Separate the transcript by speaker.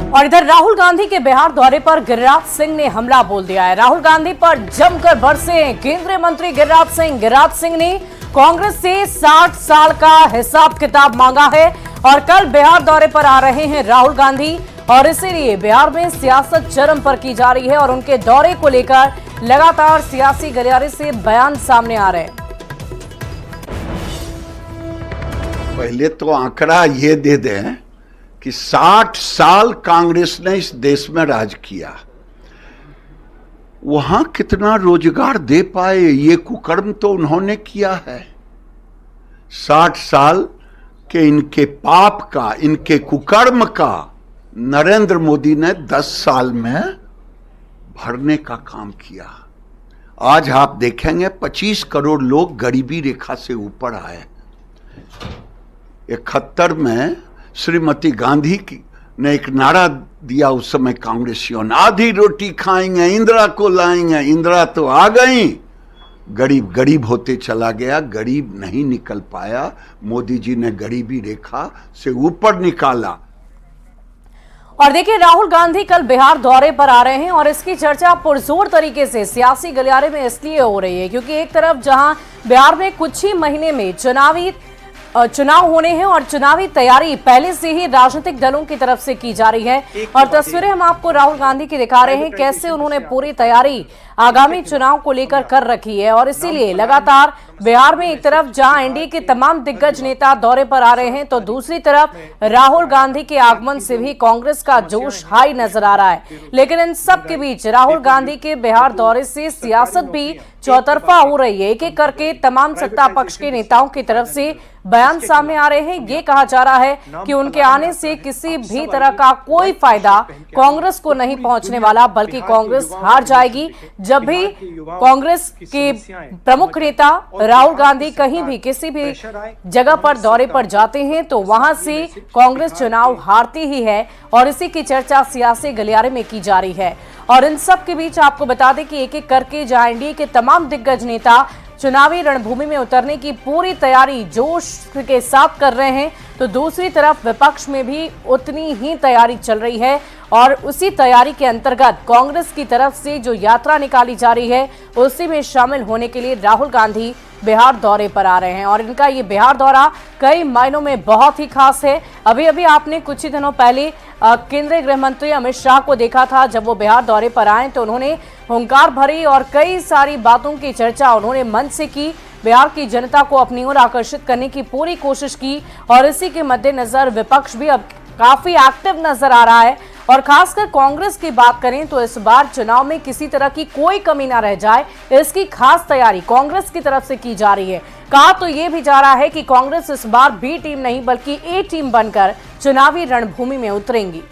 Speaker 1: और इधर राहुल गांधी के बिहार दौरे पर गिरिराज सिंह ने हमला बोल दिया है। राहुल गांधी पर जमकर बरसे केंद्रीय मंत्री गिरिराज सिंह। गिरिराज सिंह ने कांग्रेस से 60 साल का हिसाब किताब मांगा है और कल बिहार दौरे पर आ रहे हैं राहुल गांधी और इसीलिए बिहार में सियासत चरम पर की जा रही है और उनके दौरे को लेकर लगातार सियासी गलियारे से बयान सामने आ रहे हैं।
Speaker 2: पहले तो आंकड़ा ये दे दें कि 60 साल कांग्रेस ने इस देश में राज किया, वहां कितना रोजगार दे पाए, ये कुकर्म तो उन्होंने किया है। 60 साल के इनके पाप का, इनके कुकर्म का नरेंद्र मोदी ने 10 साल में भरने का काम किया। आज आप देखेंगे 25 करोड़ लोग गरीबी रेखा से ऊपर आए। 71 में श्रीमती गांधी की ने एक नारा दिया उस समय कांग्रेसियों ने, आधी रोटी खाएंगे, इंदिरा को लाएंगे। इंदिरा तो आ गई, गरीब गरीब होते चला गया, गरीब नहीं निकल पाया। मोदी जी ने गरीबी रेखा से ऊपर निकाला।
Speaker 1: और देखिए, राहुल गांधी कल बिहार दौरे पर आ रहे हैं और इसकी चर्चा पुरजोर तरीके से सियासी गलियारे में इसलिए हो रही है क्योंकि एक तरफ जहां बिहार में कुछ ही महीने में चुनाव होने हैं और चुनावी तैयारी पहले से ही राजनीतिक दलों की तरफ से की जा रही है और तस्वीरें हम आपको राहुल गांधी की दिखा रहे हैं कैसे उन्होंने पूरी तैयारी आगामी चुनाव को लेकर कर रखी है। और इसीलिए लगातार बिहार में एक तरफ जहां एनडीए के तमाम दिग्गज नेता दौरे पर आ रहे हैं तो दूसरी तरफ राहुल गांधी के आगमन से भी कांग्रेस का जोश हाई नजर आ रहा है। लेकिन इन सब के बीच राहुल गांधी के बिहार दौरे से सियासत भी चौतरफा हो रही है। एक एक करके तमाम सत्ता पक्ष के नेताओं की तरफ से बयान सामने आ रहे हैं। ये कहा जा रहा है कि उनके आने से किसी भी तरह का कोई फायदा कांग्रेस को नहीं पहुंचने वाला, बल्कि कांग्रेस हार जाएगी। जब भी कांग्रेस के प्रमुख नेता राहुल गांधी कहीं भी किसी भी जगह पर दौरे पर जाते हैं तो वहां से कांग्रेस चुनाव हारती ही है और इसी की चर्चा सियासी गलियारे में की जा रही है। और इन सब के बीच आपको बता दें कि एक एक करके जहां एनडीए के तमाम दिग्गज नेता चुनावी रणभूमि में उतरने की पूरी तैयारी जोश के साथ कर रहे हैं तो दूसरी तरफ विपक्ष में भी उतनी ही तैयारी चल रही है और उसी तैयारी के अंतर्गत कांग्रेस की तरफ से जो यात्रा निकाली जा रही है उसी में शामिल होने के लिए राहुल गांधी बिहार दौरे पर आ रहे हैं। और इनका ये बिहार दौरा कई मायनों में बहुत ही खास है। अभी अभी आपने कुछ ही दिनों पहले केंद्रीय गृह मंत्री अमित शाह को देखा था। जब वो बिहार दौरे पर आए तो उन्होंने हुंकार भरी और कई सारी बातों की चर्चा उन्होंने मन से की। बिहार की जनता को अपनी ओर आकर्षित करने की पूरी कोशिश की और इसी के मद्देनजर विपक्ष भी अब काफी एक्टिव नजर आ रहा है। और खासकर कांग्रेस की बात करें तो इस बार चुनाव में किसी तरह की कोई कमी ना रह जाए, इसकी खास तैयारी कांग्रेस की तरफ से की जा रही है। कहा तो ये भी जा रहा है कि कांग्रेस इस बार बी टीम नहीं बल्कि ए टीम बनकर चुनावी रणभूमि में उतरेंगी।